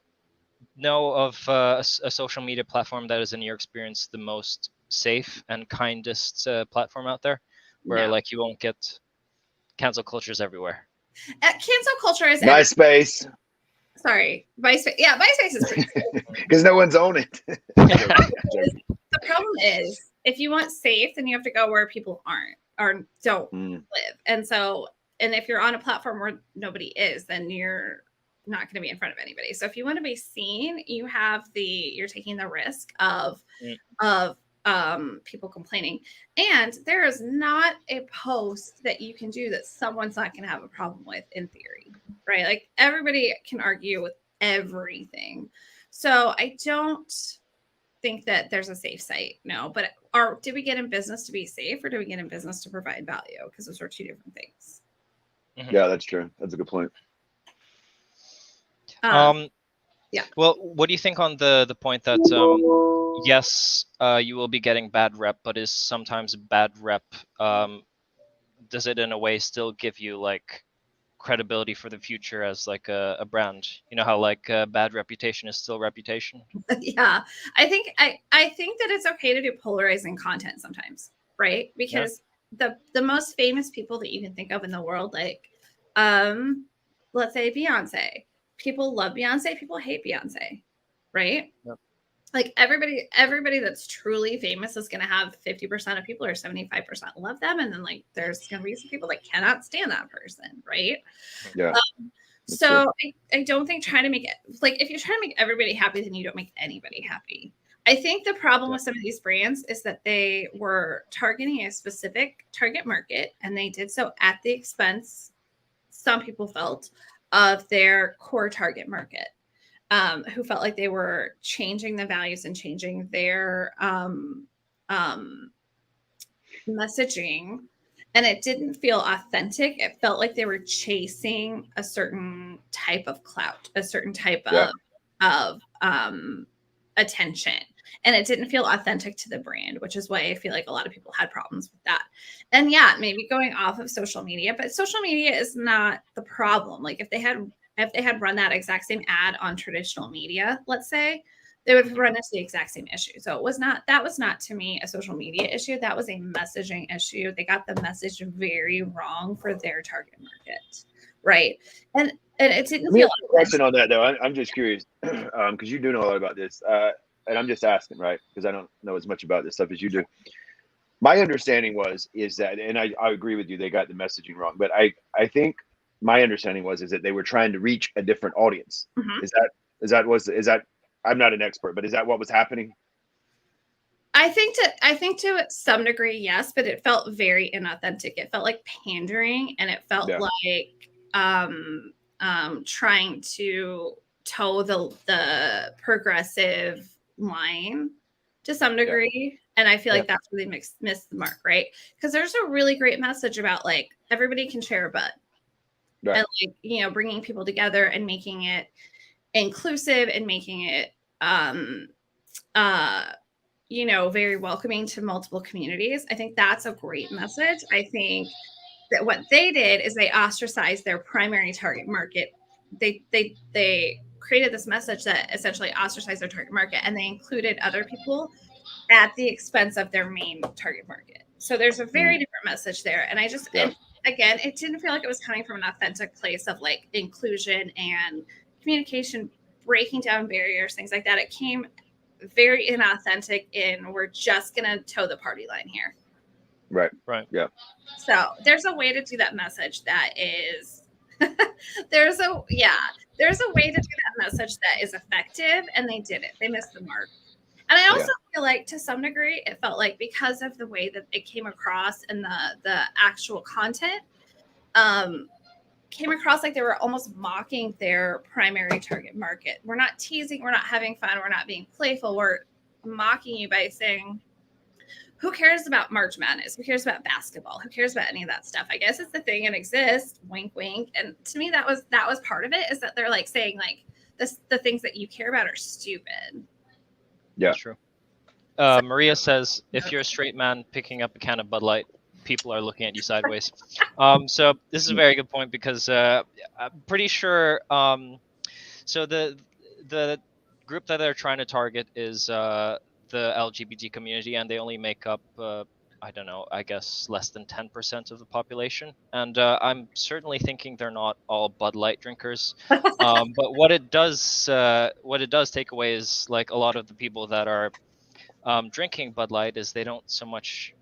know of a social media platform that is, in your experience, the most safe and kindest platform out there, where like you won't get cancel cultures everywhere? Cancel culture is MySpace. Sorry, MySpace. Yeah, MySpace is pretty safe. Because no one's own it. The problem is, if you want safe, then you have to go where people aren't or don't live. And if you're on a platform where nobody is, then you're not going to be in front of anybody. So if you want to be seen, you're taking the risk of people complaining. And there is not a post that you can do that someone's not going to have a problem with, in theory, right? Like everybody can argue with everything. So I don't think that there's a safe site. No, but did we get in business to be safe, or do we get in business to provide value? Because those are two different things. Mhm. Yeah, that's true. That's a good point. Yeah. Well, what do you think on the point that yes, you will be getting bad rep, but is sometimes bad rep, does it in a way still give you like credibility for the future as like a brand? You know how like bad reputation is still reputation. Yeah, I think that it's okay to do polarizing content sometimes, right? Because the most famous people that you can think of in the world, like let's say Beyonce, people love Beyonce, people hate Beyonce, right? Yep. Like everybody that's truly famous is going to have 50% of people or 75% love them, and then like there's going to be some people that cannot stand that person, right? Yeah. So I don't think trying to make it like if you're trying to make everybody happy, then you don't make anybody happy. I think the problem with some of these brands is that they were targeting a specific target market, and they did so at the expense, some people felt, of their core target market, who felt like they were changing the values and changing their messaging, and it didn't feel authentic. It felt like they were chasing a certain type of clout, a certain type of attention, and it didn't feel authentic to the brand, which is why I feel like a lot of people had problems with that. And yeah, maybe going off of social media, but social media is not the problem. Like if they had run that exact same ad on traditional media, let's say, they would run into the exact same issue. So that was not to me a social media issue. That was a messaging issue. They got the message very wrong for their target market. Right. And it didn't Let me feel ask you a question on that though. I'm just curious because you do know a lot about this, and I'm just asking, right? Because I don't know as much about this stuff as you do. My understanding is that, and I agree with you, they got the messaging wrong. But I think my understanding is that they were trying to reach a different audience. Mhm. Is that I'm not an expert, but is that what was happening? I think to some degree, yes, but it felt very inauthentic. It felt like pandering, and it felt Yeah. like trying to toe the progressive line to some degree. And I feel like that's where they missed the mark, right? Because there's a really great message about like everybody can share a butt, Right. and like bringing people together and making it inclusive and making it very welcoming to multiple communities. I think that's a great message. I think that what they did is they ostracized their primary target market. They created this message that essentially ostracized their target market, and they included other people at the expense of their main target market. So there's a very different message there. And and again, it didn't feel like it was coming from an authentic place of like inclusion and communication, breaking down barriers, things like that. It came very inauthentic in we're just going to toe the party line here. Right. Yeah. So there's a way to do that message that is there's a way to do that message that is effective, and they did it. They missed the mark. And I also feel like to some degree it felt like because of the way that it came across and the actual content came across like they were almost mocking their primary target market. We're not teasing, we're not having fun, we're not being playful, we're mocking you by saying, who cares about March Madness? Who cares about basketball? Who cares about any of that stuff? I guess it's the thing and exists, wink, wink. And to me, that was part of it, is that they're like saying like the things that you care about are stupid. Yeah. That's true. Maria says, if you're a straight man picking up a can of Bud Light, people are looking at you sideways. So this is a very good point because I'm pretty sure. So the group that they're trying to target is the LGBT community, and they only make up I don't know, I guess less than 10% of the population. And I'm certainly thinking they're not all Bud Light drinkers. But what it does take away is like a lot of the people that are drinking Bud Light is they don't so much,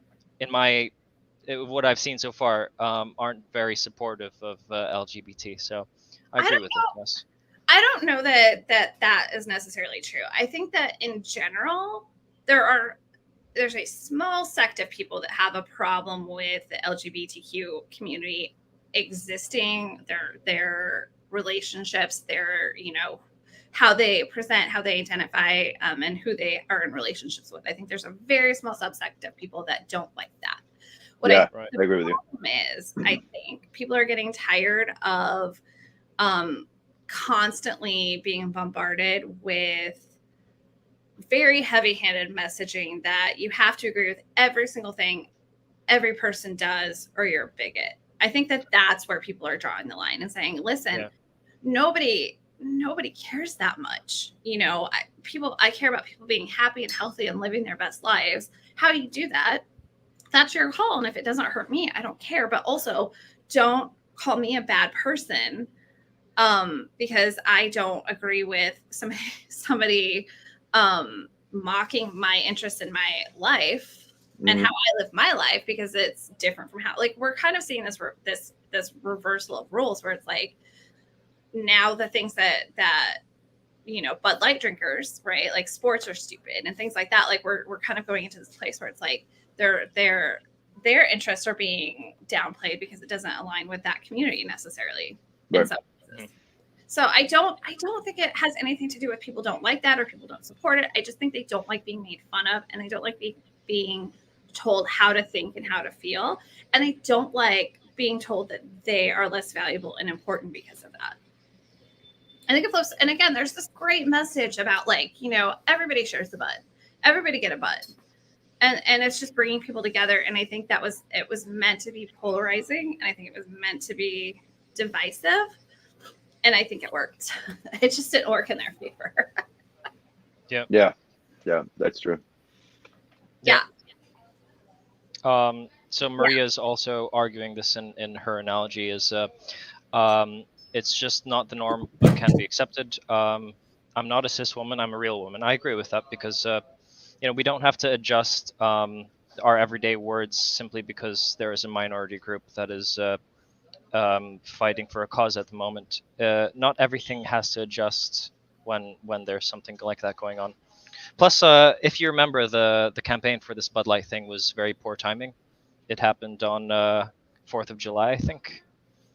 what I've seen so far, aren't very supportive of LGBT. So I agree with it. Yes. I don't know that is necessarily true. I think that in general, there's a small sect of people that have a problem with the LGBTQ community existing, their relationships, their how they present, how they identify, and who they are in relationships with. I think there's a very small subsect of people that don't like that. What Yeah, Right. I agree with you. problem is, I think people are getting tired of constantly being bombarded with very heavy-handed messaging that you have to agree with every single thing every person does or you're a bigot. I think that that's where people are drawing the line and saying, listen, Yeah. nobody cares that much. You know, I care about people being happy and healthy and living their best lives. How do you do that? That's your call. And if it doesn't hurt me, I don't care. But also don't call me a bad person because I don't agree with somebody mocking my interest in my life and how I live my life because it's different from how, like, we're kind of seeing this reversal of rules where it's like now the things that you know, Bud Light drinkers, right, like sports are stupid and things like that, like we're kind of going into this place where it's like their interests are being downplayed because it doesn't align with that community necessarily in some cases. So I don't think it has anything to do with people don't like that or people don't support it. I just think they don't like being made fun of and they don't like being told how to think and how to feel. And they don't like being told that they are less valuable and important because of that. I think it flips. And again, there's this great message about like, you know, everybody shares the bud. Everybody get a bud. And it's just bringing people together. And I think it was meant to be polarizing. And I think it was meant to be divisive. And I think it worked. It just didn't work in their favor. Yeah, that's true. Yeah. So Maria's also arguing this in her analogy is it's just not the norm but can be accepted. I'm not a cis woman, I'm a real woman. I agree with that because you know, we don't have to adjust our everyday words simply because there is a minority group that is fighting for a cause at the moment. Not everything has to adjust when there's something like that going on. Plus, if you remember, the campaign for this Bud Light thing was very poor timing. It happened on 4th of July, I think.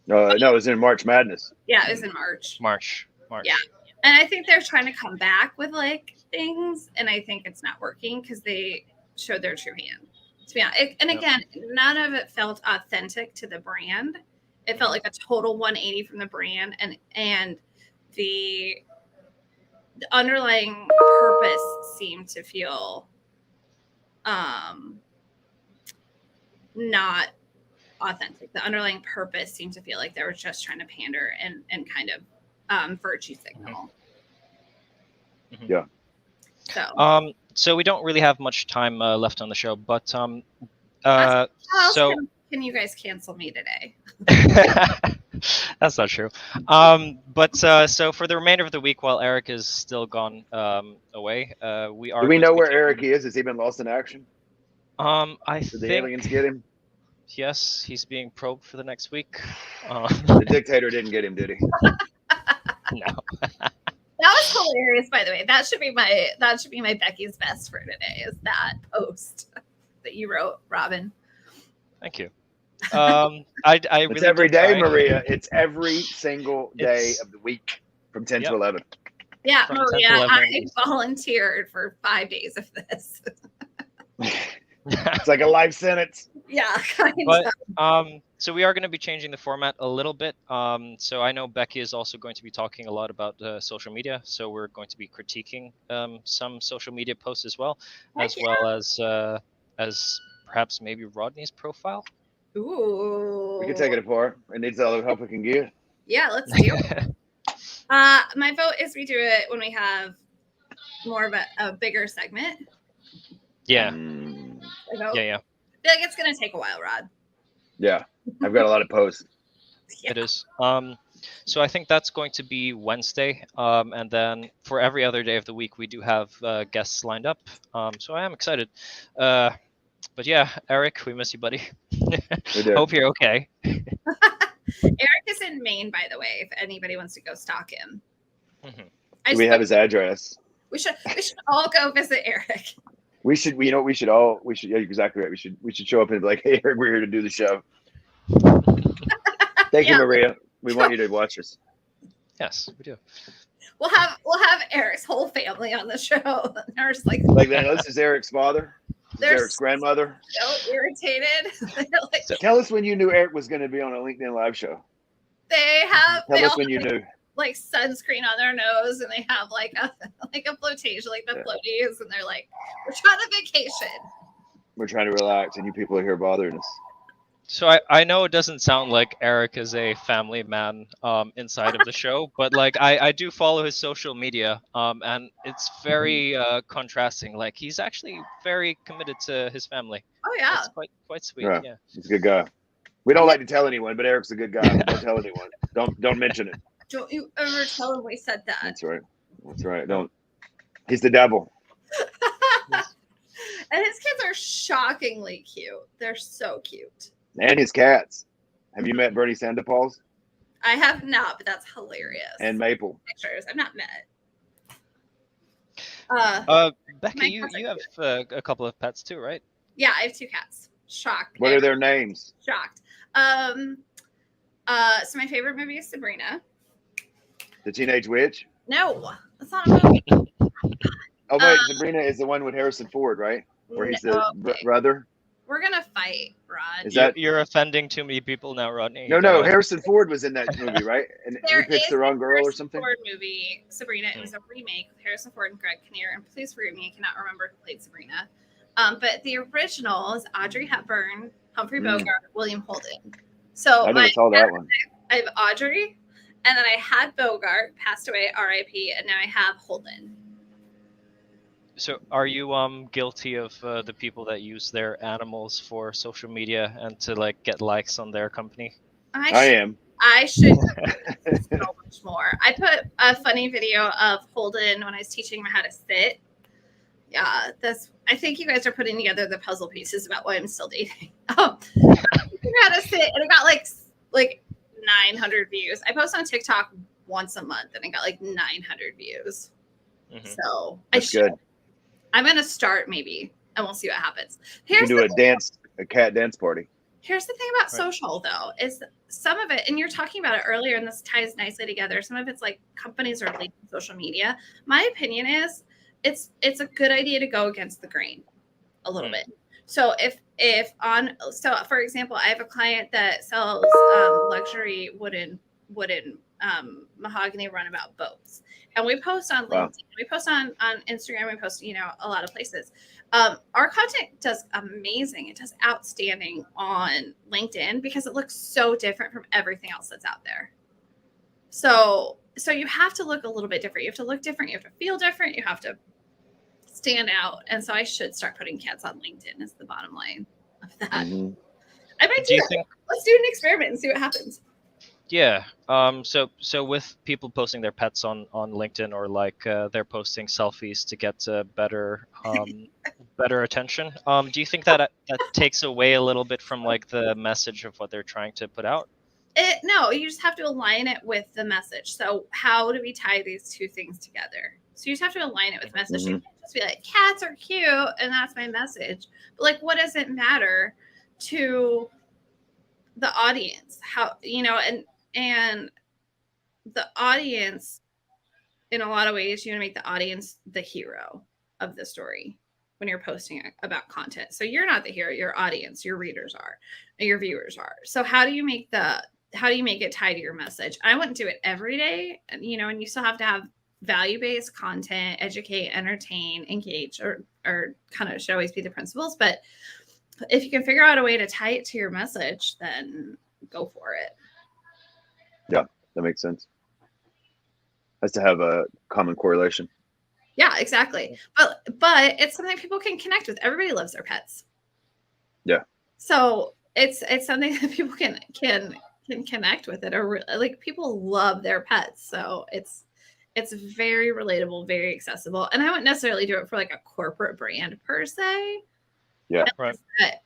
No, it was in March Madness. Yeah, it was in March. March. Yeah. And I think they're trying to come back with like things, and I think it's not working because they showed their true hand. To be honest, and again, none of it felt authentic to the brand. It felt like a total 180 from the brand, and the underlying purpose seemed to feel not authentic. The underlying purpose seemed to feel like they were just trying to pander and kind of virtue signal. Yeah. So we don't really have much time left on the show, but how else so can you guys cancel me today? that's not true. But so for the remainder of the week, while Eric is still gone away, we are. Do we going know to be where taking- Eric is? Has he been lost in action? I Did the think aliens get him? yes, he's being probed for the next week. The dictator didn't get him, did he? No. That was hilarious, by the way. That should be my Becky's best for today. Is that post that you wrote, Robin? Thank you. I It's really every did day, try. Maria. It's every single day It's- of the week from 10 to 11. Yeah, From 10 to Maria, 11 I volunteered for 5 days of this. It's like a life sentence. Yeah, kind But of. so we are going to be changing the format a little bit. So I know Becky is also going to be talking a lot about social media. So we're going to be critiquing some social media posts as well, well as perhaps maybe Rodney's profile. Ooh. We can take it apart. It needs all the help we can get. Yeah, let's do it. My vote is we do it when we have more of a bigger segment. Yeah. I vote. Yeah. I feel like it's gonna take a while, Rod. Yeah. I've got a lot of posts. Yeah. It is. So I think that's going to be Wednesday. And then for every other day of the week, we do have guests lined up. So I am excited. But yeah, Eric, we miss you, buddy. We do. Hope you're okay. Eric is in Maine, by the way. If anybody wants to go stalk him, Do we have his address? We should all go visit Eric. We should. You know, we should. Yeah, you're exactly right. We should show up and be like, "Hey, Eric, we're here to do the show." Thank you, Maria. We want you to watch us. Yes, we do. We'll have Eric's whole family on the show. There's like that. This is Eric's father. They're Eric's grandmother. so irritated. They're like, Tell us when you knew Eric was going to be on a LinkedIn live show. they Tell us all when you have, knew. like sunscreen on their nose, and they have like a flotation, like the floaties, and they're like, we're trying to vacation. We're trying to relax, and you people are here bothering us. So I know it doesn't sound like Eric is a family man inside of the show, but like I do follow his social media and it's very contrasting. Like he's actually very committed to his family. Oh yeah, It's quite sweet. Yeah, Yeah. he's a good guy. We don't like to tell anyone, but Eric's a good guy. Don't tell anyone. Don't mention it. don't you ever tell him we said that. That's right. That's right. Don't. He's the devil. And his kids are shockingly cute. They're so cute. And his cats. Have you met Bernie Sandapals I have not, but that's hilarious. and Maple? Pictures. I've not met. Becky, you have a couple of pets too, right? Yeah, I have 2 cats. Shocked. What are their names? Shocked. So my favorite movie is Sabrina. The Teenage Witch? No, that's not a movie. Oh, wait. Sabrina is the one with Harrison Ford, right? Where he's the brother? We're going to fight, Rod. Is that- You're offending too many people now, Rodney. No. Harrison Ford was in that movie, right? And There he picks is the wrong a girl or Harrison something? Ford movie, Sabrina. It was a remake with Harrison Ford and Greg Kinnear. And please forgive me, I cannot remember who played Sabrina. But the original is Audrey Hepburn, Humphrey Bogart, William Holden. So I never saw that one. I have Audrey, and then I had Bogart, passed away, R.I.P., and now I have Holden. So are you guilty of the people that use their animals for social media and to like get likes on their company? I am. I should do so much more. I put a funny video of Holden when I was teaching him how to sit. Yeah, I think you guys are putting together the puzzle pieces about why I'm still dating. How to sit, and it got like 900 views. I post on TikTok once a month, and I got like 900 views. Mm-hmm. So that's good. I'm gonna start maybe, and we'll see what happens. You can do a cat dance party. Here's the thing about social, though, is some of it, and you're talking about it earlier, and this ties nicely together. Some of it's like companies are leading social media. My opinion is it's a good idea to go against the grain a little bit. So for example, I have a client that sells luxury wooden mahogany runabout boats, and we post on LinkedIn, we post on Instagram, we post a lot of places. Our content does amazing. It does outstanding on LinkedIn because it looks so different from everything else that's out there. So you have to look a little bit different. You have to look different. You have to feel different. You have to stand out. And so I should start putting cats on LinkedIn is the bottom line of that. Mm-hmm. I might do that. Let's do an experiment and see what happens. Yeah. So with people posting their pets on LinkedIn, or like they're posting selfies to get better attention. Do you think that takes away a little bit from like the message of what they're trying to put out? No, you just have to align it with the message. So how do we tie these two things together? So you just have to align it with the message. You can't just be like, cats are cute, and that's my message. But like, what does it matter to the audience? How, and the audience, in a lot of ways, you want to make the audience the hero of the story when you're posting about content. So you're not the hero, your audience, your readers are, your viewers are. So how do you make it tied to your message? I wouldn't do it every day, and you still have to have value-based content, educate, entertain, engage, or kind of should always be the principles. But if you can figure out a way to tie it to your message, then go for it. Yeah, that makes sense. Has to have a common correlation. Yeah, exactly. But it's something people can connect with. Everybody loves their pets. Yeah. So it's something that people can connect with it, or like people love their pets. So it's very relatable, very accessible. And I wouldn't necessarily do it for like a corporate brand per se. Yeah.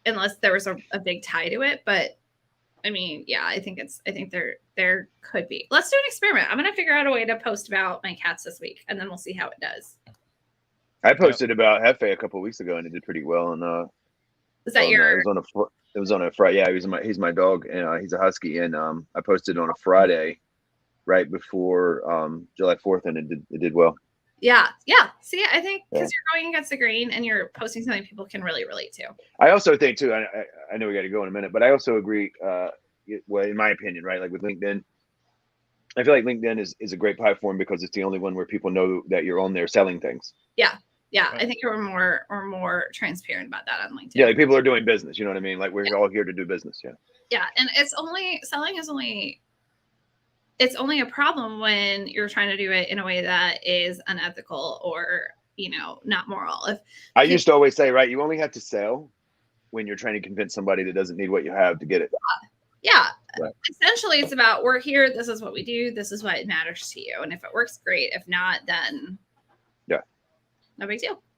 Unless there was a big tie to it. But I mean, yeah, I think there could be. Let's do an experiment. I'm going to figure out a way to post about my cats this week, and then we'll see how it does. I posted about Hefe a couple of weeks ago, and it did pretty well. And is that it was on a Friday. Yeah, he's my dog, and he's a husky. And I posted on a Friday, right before July 4th, and it did well. Yeah. See, I think because you're going against the grain and you're posting something people can really relate to. I also think too. I know we got to go in a minute, but I also agree. Well, in my opinion, right? Like with LinkedIn, I feel like LinkedIn is a great platform because it's the only one where people know that you're on there selling things. Yeah. I think we're more transparent about that on LinkedIn. Yeah, like people are doing business. You know what I mean? Like we're all here to do business. Yeah. Yeah, and it's only a problem when you're trying to do it in a way that is unethical or not moral. If I used to always say, right, you only have to sell when you're trying to convince somebody that doesn't need what you have to get it. Yeah. Right. Essentially, it's about we're here. This is what we do. This is what matters to you. And if it works, great. If not, then no big deal.